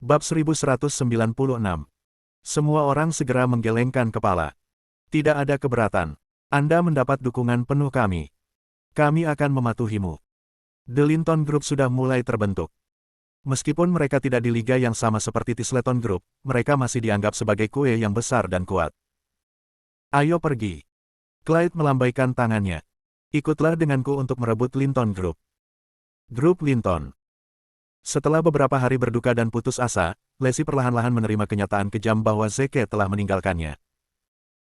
Bab 1196. Semua orang segera menggelengkan kepala. Tidak ada keberatan. Anda mendapat dukungan penuh kami. Kami akan mematuhimu. The Linton Group sudah mulai terbentuk. Meskipun mereka tidak di liga yang sama seperti Tisleton Group, mereka masih dianggap sebagai kue yang besar dan kuat. Ayo pergi. Clyde melambaikan tangannya. Ikutlah denganku untuk merebut Linton Group. Grup Linton. Setelah beberapa hari berduka dan putus asa, Lacey perlahan-lahan menerima kenyataan kejam bahwa Zeke telah meninggalkannya.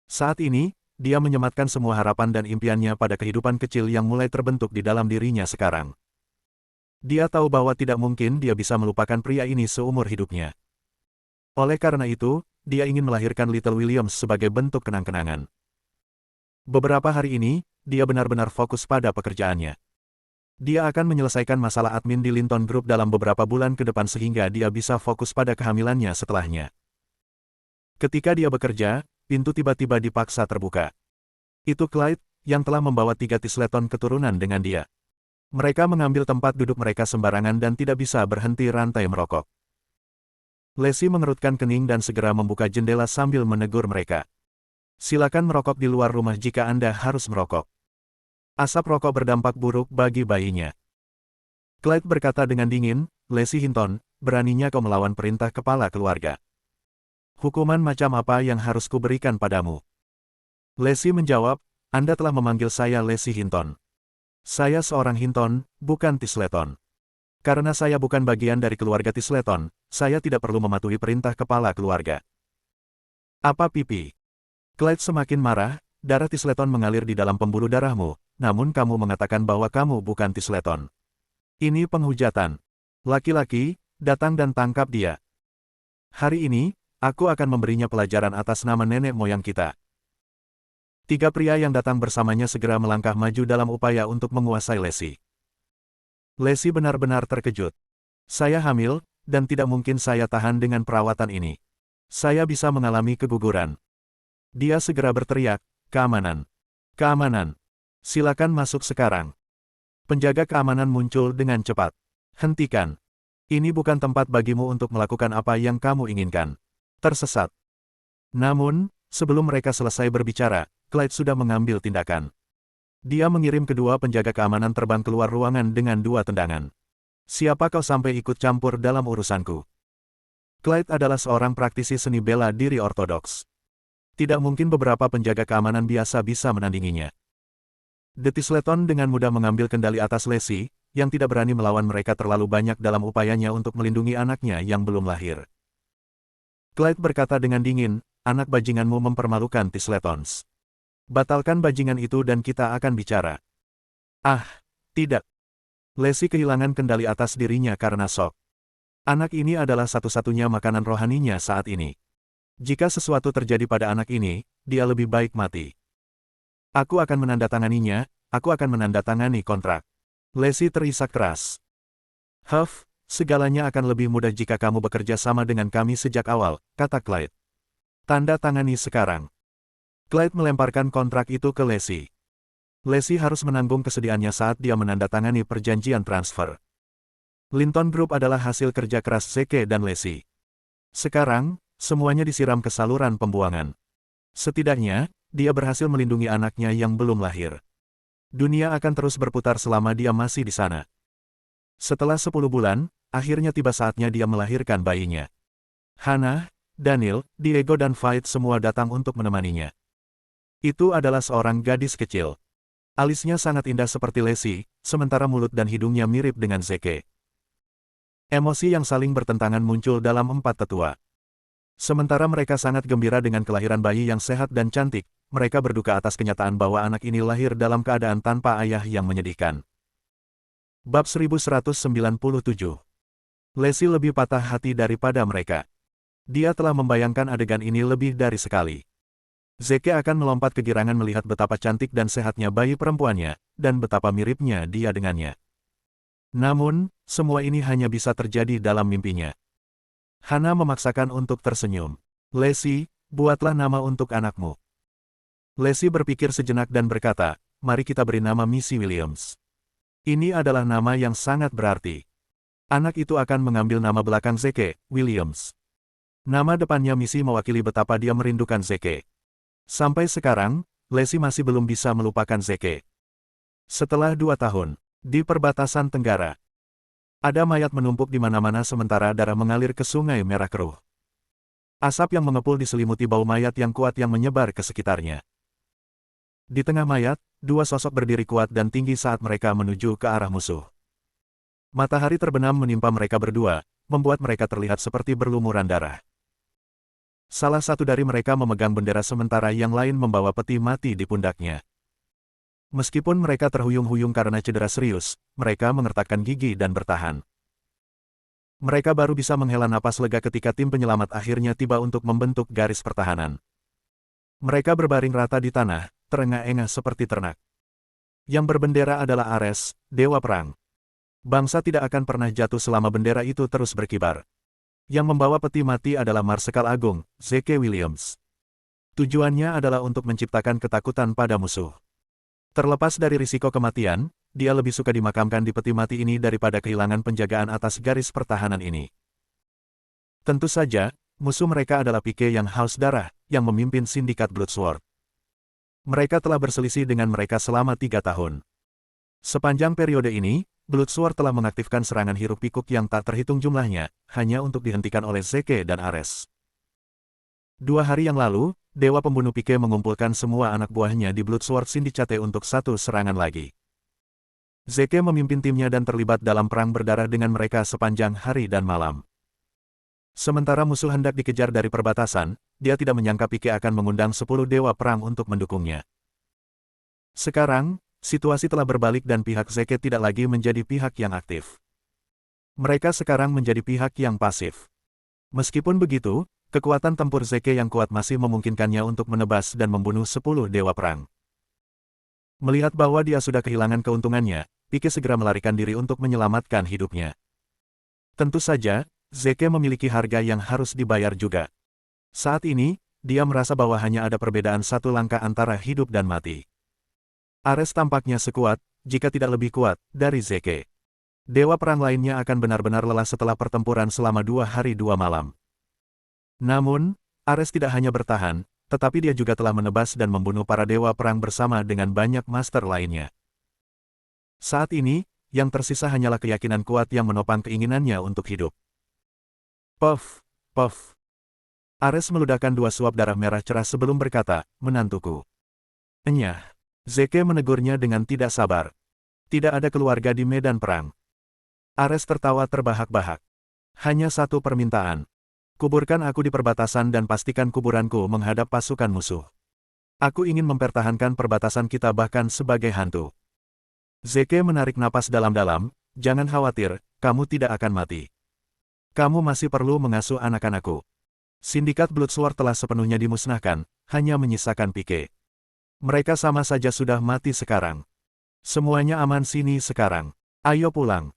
Saat ini, dia menyematkan semua harapan dan impiannya pada kehidupan kecil yang mulai terbentuk di dalam dirinya sekarang. Dia tahu bahwa tidak mungkin dia bisa melupakan pria ini seumur hidupnya. Oleh karena itu, dia ingin melahirkan Little Williams sebagai bentuk kenang-kenangan. Beberapa hari ini, dia benar-benar fokus pada pekerjaannya. Dia akan menyelesaikan masalah admin di Linton Group dalam beberapa bulan ke depan sehingga dia bisa fokus pada kehamilannya setelahnya. Ketika dia bekerja, pintu tiba-tiba dipaksa terbuka. Itu Clyde, yang telah membawa 3 Tisleton keturunan dengan dia. Mereka mengambil tempat duduk mereka sembarangan dan tidak bisa berhenti rantai merokok. Lacey mengerutkan kening dan segera membuka jendela sambil menegur mereka. Silakan merokok di luar rumah jika Anda harus merokok. Asap rokok berdampak buruk bagi bayinya. Clyde berkata dengan dingin, Lacey Hinton, beraninya kau melawan perintah kepala keluarga. Hukuman macam apa yang harus kuberikan padamu? Lacey menjawab, Anda telah memanggil saya Lacey Hinton. Saya seorang Hinton, bukan Tisleton. Karena saya bukan bagian dari keluarga Tisleton, saya tidak perlu mematuhi perintah kepala keluarga. Apa pipi? Clyde semakin marah, darah Tisleton mengalir di dalam pembuluh darahmu, namun kamu mengatakan bahwa kamu bukan Tisleton. Ini penghujatan. Laki-laki, datang dan tangkap dia. Hari ini, aku akan memberinya pelajaran atas nama nenek moyang kita. 3 pria yang datang bersamanya segera melangkah maju dalam upaya untuk menguasai Lacey. Lacey benar-benar terkejut. Saya hamil, dan tidak mungkin saya tahan dengan perawatan ini. Saya bisa mengalami keguguran. Dia segera berteriak, keamanan. Keamanan. Silakan masuk sekarang. Penjaga keamanan muncul dengan cepat. Hentikan. Ini bukan tempat bagimu untuk melakukan apa yang kamu inginkan. Tersesat. Namun, sebelum mereka selesai berbicara, Clyde sudah mengambil tindakan. Dia mengirim kedua penjaga keamanan terbang keluar ruangan dengan 2 tendangan. Siapa kau sampai ikut campur dalam urusanku? Clyde adalah seorang praktisi seni bela diri ortodoks. Tidak mungkin beberapa penjaga keamanan biasa bisa menandinginya. The Tisleton dengan mudah mengambil kendali atas Lacey, yang tidak berani melawan mereka terlalu banyak dalam upayanya untuk melindungi anaknya yang belum lahir. Clyde berkata dengan dingin, anak bajinganmu mempermalukan Tisletons. Batalkan bajingan itu dan kita akan bicara. Ah, tidak. Lacey kehilangan kendali atas dirinya karena shock. Anak ini adalah satu-satunya makanan rohaninya saat ini. Jika sesuatu terjadi pada anak ini, dia lebih baik mati. Aku akan menandatanganinya, aku akan menandatangani kontrak. Lacey terisak keras. Huff, segalanya akan lebih mudah jika kamu bekerja sama dengan kami sejak awal, kata Clyde. Tanda tangani sekarang. Clyde melemparkan kontrak itu ke Lacey. Lacey harus menanggung kesedihannya saat dia menandatangani perjanjian transfer. Linton Group adalah hasil kerja keras Zeke dan Lacey. Sekarang, semuanya disiram ke saluran pembuangan. Setidaknya, dia berhasil melindungi anaknya yang belum lahir. Dunia akan terus berputar selama dia masih di sana. Setelah 10 bulan, akhirnya tiba saatnya dia melahirkan bayinya. Hannah, Daniel, Diego dan Faith semua datang untuk menemaninya. Itu adalah seorang gadis kecil. Alisnya sangat indah seperti Lacey, sementara mulut dan hidungnya mirip dengan Zeke. Emosi yang saling bertentangan muncul dalam 4 tetua. Sementara mereka sangat gembira dengan kelahiran bayi yang sehat dan cantik, mereka berduka atas kenyataan bahwa anak ini lahir dalam keadaan tanpa ayah yang menyedihkan. Bab 1197. Lacey lebih patah hati daripada mereka. Dia telah membayangkan adegan ini lebih dari sekali. Zeke akan melompat kegirangan melihat betapa cantik dan sehatnya bayi perempuannya, dan betapa miripnya dia dengannya. Namun, semua ini hanya bisa terjadi dalam mimpinya. Hannah memaksakan untuk tersenyum. Lacey, buatlah nama untuk anakmu. Lacey berpikir sejenak dan berkata, mari kita beri nama Missy Williams. Ini adalah nama yang sangat berarti. Anak itu akan mengambil nama belakang Zeke, Williams. Nama depannya Missy mewakili betapa dia merindukan Zeke. Sampai sekarang, Lacey masih belum bisa melupakan Zeke. Setelah 2 tahun, di perbatasan tenggara, ada mayat menumpuk di mana-mana sementara darah mengalir ke Sungai Merah Keruh. Asap yang mengepul diselimuti bau mayat yang kuat yang menyebar ke sekitarnya. Di tengah mayat, 2 sosok berdiri kuat dan tinggi saat mereka menuju ke arah musuh. Matahari terbenam menimpa mereka berdua, membuat mereka terlihat seperti berlumuran darah. Salah satu dari mereka memegang bendera sementara yang lain membawa peti mati di pundaknya. Meskipun mereka terhuyung-huyung karena cedera serius, mereka mengertakkan gigi dan bertahan. Mereka baru bisa menghela napas lega ketika tim penyelamat akhirnya tiba untuk membentuk garis pertahanan. Mereka berbaring rata di tanah, terengah-engah seperti ternak. Yang berbendera adalah Ares, Dewa Perang. Bangsa tidak akan pernah jatuh selama bendera itu terus berkibar. Yang membawa peti mati adalah Marsekal Agung, Zeke Williams. Tujuannya adalah untuk menciptakan ketakutan pada musuh. Terlepas dari risiko kematian, dia lebih suka dimakamkan di peti mati ini daripada kehilangan penjagaan atas garis pertahanan ini. Tentu saja, musuh mereka adalah Pike yang haus darah, yang memimpin sindikat Bloodsword. Mereka telah berselisih dengan mereka selama 3 tahun. Sepanjang periode ini, Bloodsword telah mengaktifkan serangan hiruk-pikuk yang tak terhitung jumlahnya, hanya untuk dihentikan oleh Zeke dan Ares. 2 hari yang lalu, Dewa Pembunuh Pike mengumpulkan semua anak buahnya di Bloodsword Syndicate untuk satu serangan lagi. Zeke memimpin timnya dan terlibat dalam perang berdarah dengan mereka sepanjang hari dan malam. Sementara musuh hendak dikejar dari perbatasan, dia tidak menyangka Pike akan mengundang 10 Dewa Perang untuk mendukungnya. Sekarang, situasi telah berbalik dan pihak Zeke tidak lagi menjadi pihak yang aktif. Mereka sekarang menjadi pihak yang pasif. Meskipun begitu, kekuatan tempur Zeke yang kuat masih memungkinkannya untuk menebas dan membunuh 10 Dewa Perang. Melihat bahwa dia sudah kehilangan keuntungannya, Pike segera melarikan diri untuk menyelamatkan hidupnya. Tentu saja, Zeke memiliki harga yang harus dibayar juga. Saat ini, dia merasa bahwa hanya ada perbedaan 1 langkah antara hidup dan mati. Ares tampaknya sekuat, jika tidak lebih kuat, dari Zeke. Dewa Perang lainnya akan benar-benar lelah setelah pertempuran selama 2 hari 2 malam. Namun, Ares tidak hanya bertahan, tetapi dia juga telah menebas dan membunuh para Dewa Perang bersama dengan banyak master lainnya. Saat ini, yang tersisa hanyalah keyakinan kuat yang menopang keinginannya untuk hidup. Puff, puff. Ares meludahkan 2 suap darah merah cerah sebelum berkata, "Menantuku." Enyah. Zeke menegurnya dengan tidak sabar. Tidak ada keluarga di medan perang. Ares tertawa terbahak-bahak. Hanya 1 permintaan. Kuburkan aku di perbatasan dan pastikan kuburanku menghadap pasukan musuh. Aku ingin mempertahankan perbatasan kita bahkan sebagai hantu. Zeke menarik napas dalam-dalam, jangan khawatir, kamu tidak akan mati. Kamu masih perlu mengasuh anak-anakku. Sindikat Bloodsword telah sepenuhnya dimusnahkan, hanya menyisakan Pike. Mereka sama saja sudah mati sekarang. Semuanya aman sini sekarang. Ayo pulang.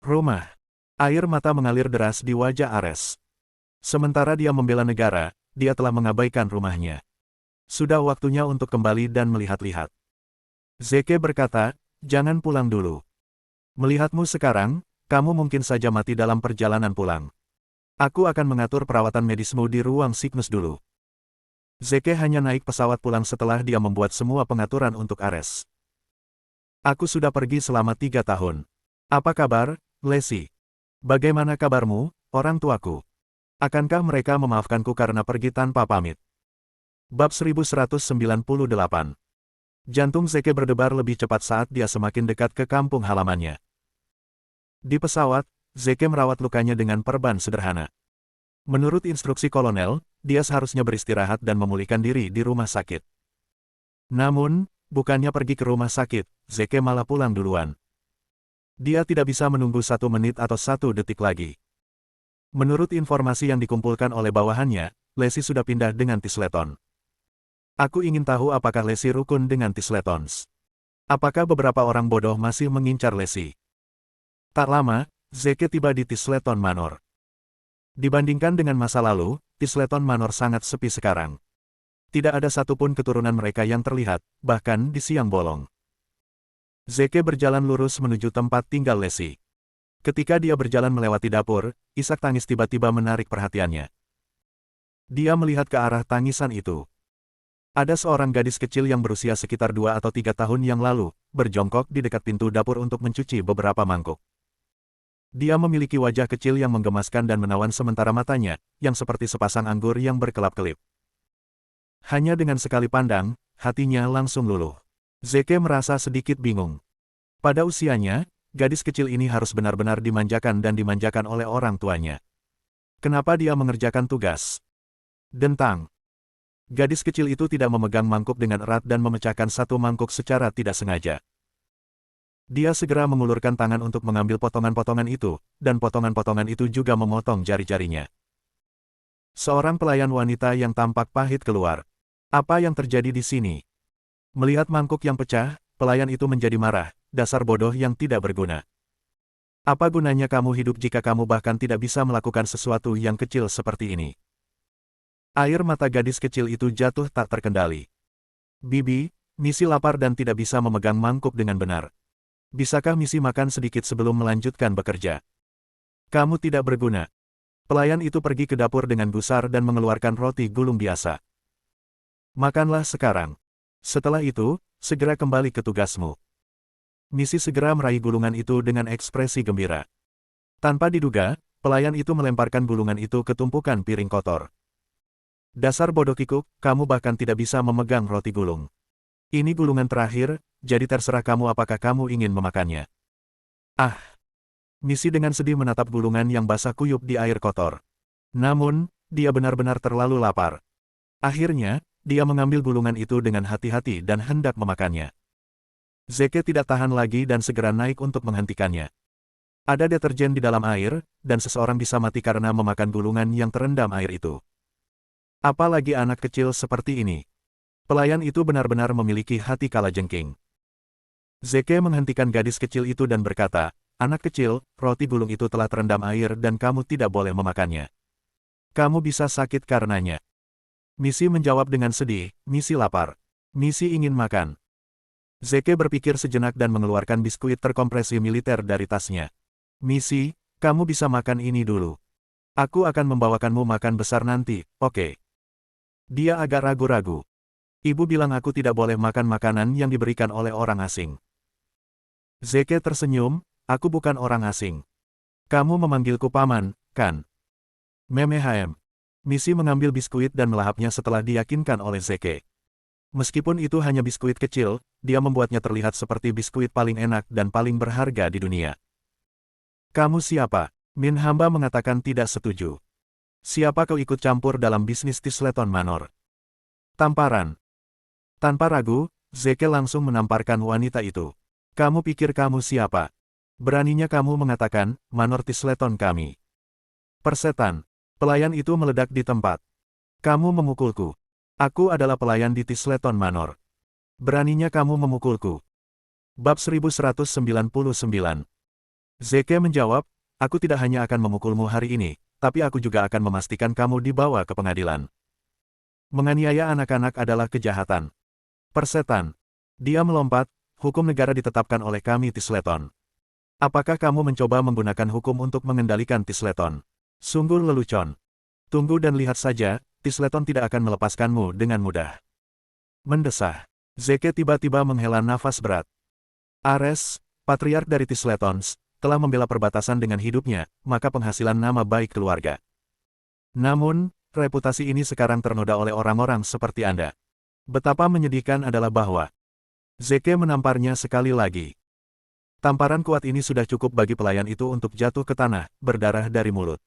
Rumah. Air mata mengalir deras di wajah Ares. Sementara dia membela negara, dia telah mengabaikan rumahnya. Sudah waktunya untuk kembali dan melihat-lihat. Zeke berkata, jangan pulang dulu. Melihatmu sekarang, kamu mungkin saja mati dalam perjalanan pulang. Aku akan mengatur perawatan medismu di ruang Cygnus dulu. Zeke hanya naik pesawat pulang setelah dia membuat semua pengaturan untuk Ares. Aku sudah pergi selama 3 tahun. Apa kabar, Lacey? Bagaimana kabarmu, orang tuaku? Akankah mereka memaafkanku karena pergi tanpa pamit? Bab 1198. Jantung Zeke berdebar lebih cepat saat dia semakin dekat ke kampung halamannya. Di pesawat, Zeke merawat lukanya dengan perban sederhana. Menurut instruksi kolonel, dia seharusnya beristirahat dan memulihkan diri di rumah sakit. Namun, bukannya pergi ke rumah sakit, Zeke malah pulang duluan. Dia tidak bisa menunggu 1 menit atau 1 detik lagi. Menurut informasi yang dikumpulkan oleh bawahannya, Lacey sudah pindah dengan Tisleton. Aku ingin tahu apakah Lacey rukun dengan Tisletons. Apakah beberapa orang bodoh masih mengincar Lacey? Tak lama, Zeke tiba di Tisleton Manor. Dibandingkan dengan masa lalu, Tisleton Manor sangat sepi sekarang. Tidak ada satupun keturunan mereka yang terlihat, bahkan di siang bolong. Zeke berjalan lurus menuju tempat tinggal Lacey. Ketika dia berjalan melewati dapur, isak tangis tiba-tiba menarik perhatiannya. Dia melihat ke arah tangisan itu. Ada seorang gadis kecil yang berusia sekitar 2 atau 3 tahun yang lalu, berjongkok di dekat pintu dapur untuk mencuci beberapa mangkuk. Dia memiliki wajah kecil yang menggemaskan dan menawan sementara matanya, yang seperti sepasang anggur yang berkelap-kelip. Hanya dengan sekali pandang, hatinya langsung luluh. Zeke merasa sedikit bingung. Pada usianya, gadis kecil ini harus benar-benar dimanjakan dan dimanjakan oleh orang tuanya. Kenapa dia mengerjakan tugas? Dentang. Gadis kecil itu tidak memegang mangkuk dengan erat dan memecahkan satu mangkuk secara tidak sengaja. Dia segera mengulurkan tangan untuk mengambil potongan-potongan itu, dan potongan-potongan itu juga memotong jari-jarinya. Seorang pelayan wanita yang tampak pahit keluar. Apa yang terjadi di sini? Melihat mangkuk yang pecah, pelayan itu menjadi marah. Dasar bodoh yang tidak berguna. Apa gunanya kamu hidup jika kamu bahkan tidak bisa melakukan sesuatu yang kecil seperti ini? Air mata gadis kecil itu jatuh tak terkendali. Bibi, Misi lapar dan tidak bisa memegang mangkuk dengan benar. Bisakah Misi makan sedikit sebelum melanjutkan bekerja? Kamu tidak berguna. Pelayan itu pergi ke dapur dengan gusar dan mengeluarkan roti gulung biasa. Makanlah sekarang. Setelah itu, segera kembali ke tugasmu. Misi segera meraih gulungan itu dengan ekspresi gembira. Tanpa diduga, pelayan itu melemparkan gulungan itu ke tumpukan piring kotor. Dasar bodoh kikuk, kamu bahkan tidak bisa memegang roti gulung. Ini gulungan terakhir, jadi terserah kamu apakah kamu ingin memakannya. Ah! Misi dengan sedih menatap gulungan yang basah kuyup di air kotor. Namun, dia benar-benar terlalu lapar. Akhirnya, dia mengambil gulungan itu dengan hati-hati dan hendak memakannya. Zeke tidak tahan lagi dan segera naik untuk menghentikannya. Ada deterjen di dalam air, dan seseorang bisa mati karena memakan gulungan yang terendam air itu. Apalagi anak kecil seperti ini. Pelayan itu benar-benar memiliki hati kalajengking. Zeke menghentikan gadis kecil itu dan berkata, "Anak kecil, roti gulung itu telah terendam air dan kamu tidak boleh memakannya. Kamu bisa sakit karenanya." Misi menjawab dengan sedih, "Misi lapar. Misi ingin makan." Zeke berpikir sejenak dan mengeluarkan biskuit terkompresi militer dari tasnya. "Misi, kamu bisa makan ini dulu. Aku akan membawakanmu makan besar nanti, oke?" Dia agak ragu-ragu. "Ibu bilang aku tidak boleh makan makanan yang diberikan oleh orang asing." Zeke tersenyum, "Aku bukan orang asing. Kamu memanggilku paman, kan?" Memehem. Misi mengambil biskuit dan melahapnya setelah diyakinkan oleh Zeke. Meskipun itu hanya biskuit kecil, dia membuatnya terlihat seperti biskuit paling enak dan paling berharga di dunia. "Kamu siapa?" Min Hamba mengatakan tidak setuju. "Siapa kau ikut campur dalam bisnis Tisleton Manor?" Tamparan. Tanpa ragu, Zeke langsung menamparkan wanita itu. "Kamu pikir kamu siapa? Beraninya kamu mengatakan, Manor Tisleton kami." "Persetan." Pelayan itu meledak di tempat. "Kamu memukulku. Aku adalah pelayan di Tisleton Manor. Beraninya kamu memukulku." Bab 1199. Zeke menjawab, "Aku tidak hanya akan memukulmu hari ini, tapi aku juga akan memastikan kamu dibawa ke pengadilan. Menganiaya anak-anak adalah kejahatan." "Persetan." Dia melompat, "Hukum negara ditetapkan oleh kami Tisleton. Apakah kamu mencoba menggunakan hukum untuk mengendalikan Tisleton? Sungguh lelucon. Tunggu dan lihat saja, Tisleton tidak akan melepaskanmu dengan mudah." Mendesah. Zeke tiba-tiba menghela nafas berat. Ares, patriark dari Tisletons, telah membela perbatasan dengan hidupnya, maka penghasilan nama baik keluarga. Namun, reputasi ini sekarang ternoda oleh orang-orang seperti Anda. Betapa menyedihkan adalah bahwa Zeke menamparnya sekali lagi. Tamparan kuat ini sudah cukup bagi pelayan itu untuk jatuh ke tanah, berdarah dari mulut.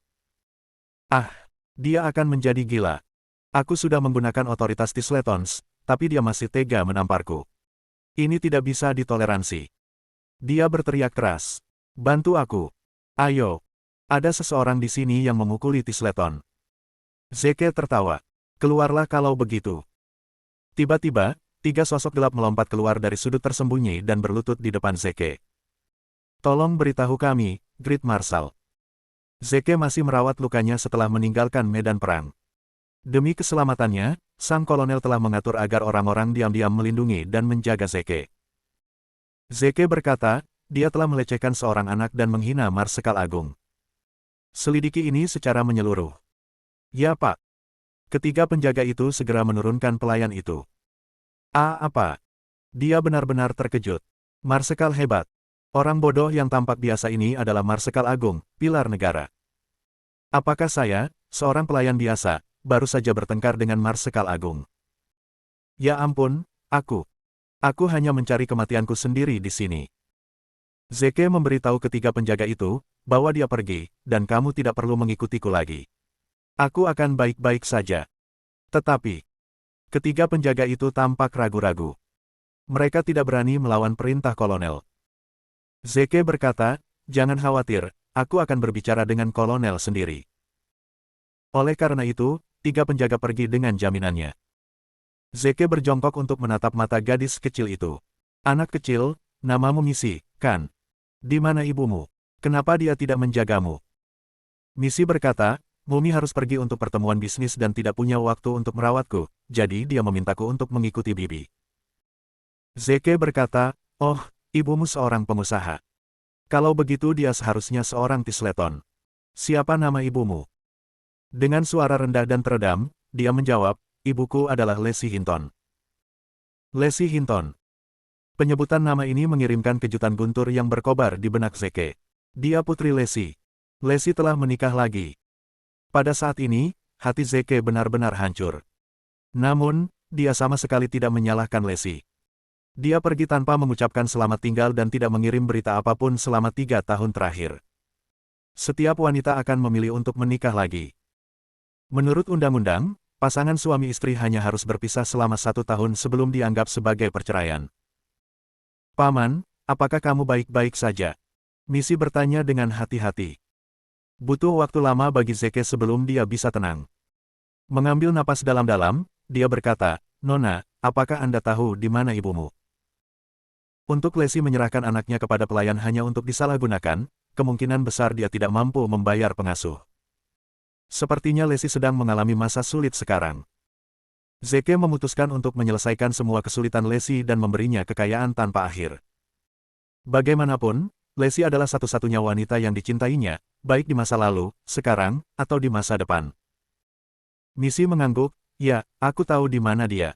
Ah, dia akan menjadi gila. Aku sudah menggunakan otoritas Tisletons, tapi dia masih tega menamparku. Ini tidak bisa ditoleransi. Dia berteriak keras. "Bantu aku. Ayo. Ada seseorang di sini yang memukuli Tisleton." Zeke tertawa. "Keluarlah kalau begitu." Tiba-tiba, 3 sosok gelap melompat keluar dari sudut tersembunyi dan berlutut di depan Zeke. "Tolong beritahu kami, Great Marshal." Zeke masih merawat lukanya setelah meninggalkan medan perang. Demi keselamatannya, sang kolonel telah mengatur agar orang-orang diam-diam melindungi dan menjaga Zeke. Zeke berkata, dia telah melecehkan seorang anak dan menghina Marsekal Agung. Selidiki ini secara menyeluruh. Ya Pak. Ketiga penjaga itu segera menurunkan pelayan itu. Apa? Dia benar-benar terkejut. Marsekal hebat. Orang bodoh yang tampak biasa ini adalah Marsekal Agung, pilar negara. Apakah saya, seorang pelayan biasa, baru saja bertengkar dengan Marsekal Agung? Ya ampun, aku hanya mencari kematianku sendiri di sini. Zeke memberitahu ketiga penjaga itu, bahwa dia pergi, dan kamu tidak perlu mengikutiku lagi. Aku akan baik-baik saja. Tetapi, ketiga penjaga itu tampak ragu-ragu. Mereka tidak berani melawan perintah kolonel. Zeke berkata, jangan khawatir, aku akan berbicara dengan kolonel sendiri. Oleh karena itu, tiga penjaga pergi dengan jaminannya. Zeke berjongkok untuk menatap mata gadis kecil itu. Anak kecil, namamu Misi, kan? Di mana ibumu? Kenapa dia tidak menjagamu? Misi berkata, Mumi harus pergi untuk pertemuan bisnis dan tidak punya waktu untuk merawatku, jadi dia memintaku untuk mengikuti Bibi. Zeke berkata, oh, ibumu seorang pengusaha. Kalau begitu dia seharusnya seorang tisleton. Siapa nama ibumu? Dengan suara rendah dan teredam, dia menjawab, ibuku adalah Lacey Hinton. Lacey Hinton. Penyebutan nama ini mengirimkan kejutan guntur yang berkobar di benak Zeke. Dia putri Lacey. Lacey telah menikah lagi. Pada saat ini, hati Zeke benar-benar hancur. Namun, dia sama sekali tidak menyalahkan Lacey. Dia pergi tanpa mengucapkan selamat tinggal dan tidak mengirim berita apapun selama 3 tahun terakhir. Setiap wanita akan memilih untuk menikah lagi. Menurut undang-undang, pasangan suami istri hanya harus berpisah selama 1 tahun sebelum dianggap sebagai perceraian. Paman, apakah kamu baik-baik saja? Misi bertanya dengan hati-hati. Butuh waktu lama bagi Zeke sebelum dia bisa tenang. Mengambil napas dalam-dalam, dia berkata, Nona, apakah Anda tahu di mana ibumu? Untuk Lacey menyerahkan anaknya kepada pelayan hanya untuk disalahgunakan, kemungkinan besar dia tidak mampu membayar pengasuh. Sepertinya Lacey sedang mengalami masa sulit sekarang. Zeke memutuskan untuk menyelesaikan semua kesulitan Lacey dan memberinya kekayaan tanpa akhir. Bagaimanapun, Lacey adalah satu-satunya wanita yang dicintainya, baik di masa lalu, sekarang, atau di masa depan. Misi mengangguk, ya, aku tahu di mana dia.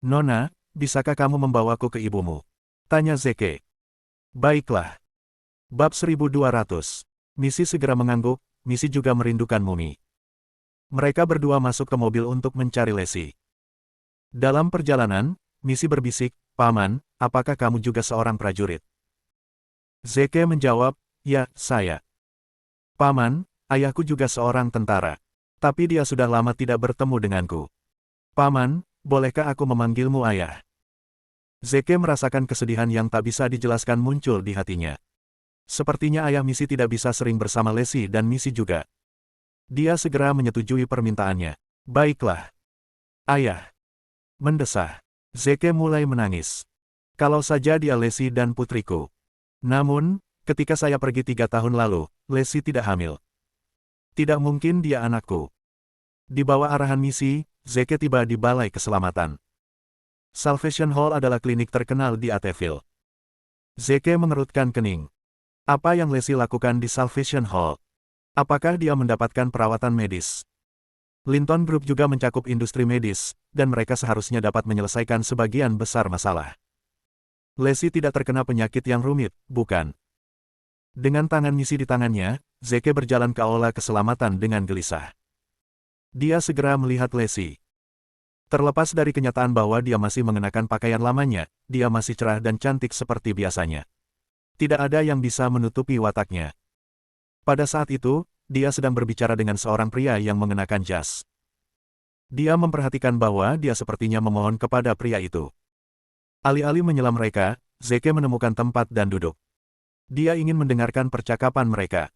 Nona, bisakah kamu membawaku ke ibumu? Tanya Zeke. Baiklah. Bab 1200. Misi segera mengangguk, Misi juga merindukan Mumi. Mereka berdua masuk ke mobil untuk mencari Lacey. Dalam perjalanan, Misi berbisik, Paman, apakah kamu juga seorang prajurit? Zeke menjawab, ya, saya. Paman, ayahku juga seorang tentara. Tapi dia sudah lama tidak bertemu denganku. Paman, bolehkah aku memanggilmu ayah? Zeke merasakan kesedihan yang tak bisa dijelaskan muncul di hatinya. Sepertinya ayah Misi tidak bisa sering bersama Lacey dan Misi juga. Dia segera menyetujui permintaannya. Baiklah. Ayah. Mendesah. Zeke mulai menangis. Kalau saja dia Lacey dan putriku. Namun, ketika saya pergi 3 tahun lalu, Lacey tidak hamil. Tidak mungkin dia anakku. Di bawah arahan Misi, Zeke tiba di Balai Keselamatan. Salvation Hall adalah klinik terkenal di Ateville. Zeke mengerutkan kening. Apa yang Lacey lakukan di Salvation Hall? Apakah dia mendapatkan perawatan medis? Linton Group juga mencakup industri medis, dan mereka seharusnya dapat menyelesaikan sebagian besar masalah. Lacey tidak terkena penyakit yang rumit, bukan? Dengan tangan Misi di tangannya, Zeke berjalan ke aula keselamatan dengan gelisah. Dia segera melihat Lacey. Terlepas dari kenyataan bahwa dia masih mengenakan pakaian lamanya, dia masih cerah dan cantik seperti biasanya. Tidak ada yang bisa menutupi wataknya. Pada saat itu, dia sedang berbicara dengan seorang pria yang mengenakan jas. Dia memperhatikan bahwa dia sepertinya memohon kepada pria itu. Alih-alih menyela mereka, Zeke menemukan tempat dan duduk. Dia ingin mendengarkan percakapan mereka.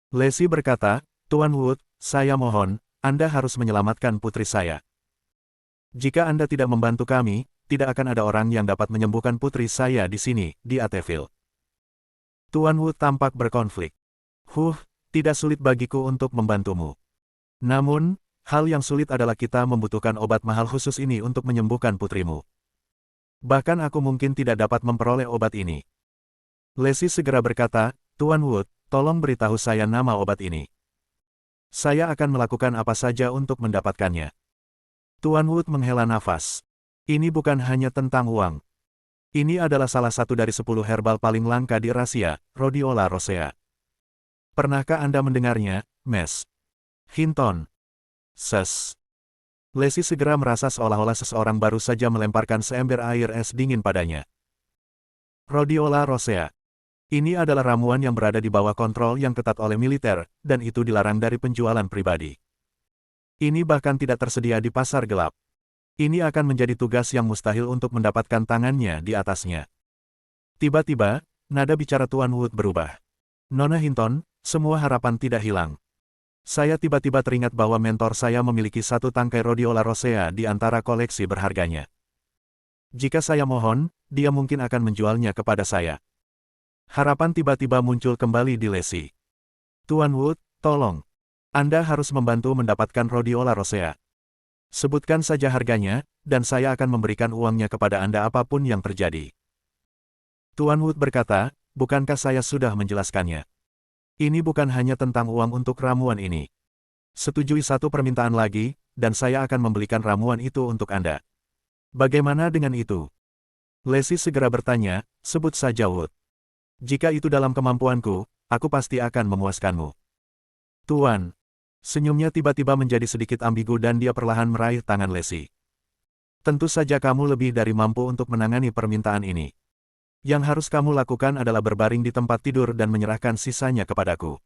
Lacey berkata, Tuan Wood, saya mohon, Anda harus menyelamatkan putri saya. Jika Anda tidak membantu kami, tidak akan ada orang yang dapat menyembuhkan putri saya di sini, di Ateville. Tuan Wood tampak berkonflik. Tidak sulit bagiku untuk membantumu. Namun, hal yang sulit adalah kita membutuhkan obat mahal khusus ini untuk menyembuhkan putrimu. Bahkan aku mungkin tidak dapat memperoleh obat ini. Lacey segera berkata, Tuan Wood, tolong beritahu saya nama obat ini. Saya akan melakukan apa saja untuk mendapatkannya. Tuan Wood menghela nafas. Ini bukan hanya tentang uang. Ini adalah salah satu dari 10 herbal paling langka di Rahasia, Rhodiola rosea. Pernahkah Anda mendengarnya, Mes Hinton? Ses. Lacey segera merasa seolah-olah seseorang baru saja melemparkan seember air es dingin padanya. Rhodiola rosea. Ini adalah ramuan yang berada di bawah kontrol yang ketat oleh militer, dan itu dilarang dari penjualan pribadi. Ini bahkan tidak tersedia di pasar gelap. Ini akan menjadi tugas yang mustahil untuk mendapatkan tangannya di atasnya. Tiba-tiba, nada bicara Tuan Wood berubah. Nona Hinton, semua harapan tidak hilang. Saya tiba-tiba teringat bahwa mentor saya memiliki satu tangkai Rhodiola rosea di antara koleksi berharganya. Jika saya mohon, dia mungkin akan menjualnya kepada saya. Harapan tiba-tiba muncul kembali di Lacey. Tuan Wood, tolong. Anda harus membantu mendapatkan Rhodiola rosea. Sebutkan saja harganya, dan saya akan memberikan uangnya kepada Anda apapun yang terjadi. Tuan Wood berkata, bukankah saya sudah menjelaskannya? Ini bukan hanya tentang uang untuk ramuan ini. Setujui satu permintaan lagi, dan saya akan membelikan ramuan itu untuk Anda. Bagaimana dengan itu? Lacey segera bertanya, sebut saja Wood. Jika itu dalam kemampuanku, aku pasti akan memuaskanmu. Tuan. Senyumnya tiba-tiba menjadi sedikit ambigu dan dia perlahan meraih tangan Lacey. Tentu saja kamu lebih dari mampu untuk menangani permintaan ini. Yang harus kamu lakukan adalah berbaring di tempat tidur dan menyerahkan sisanya kepadaku.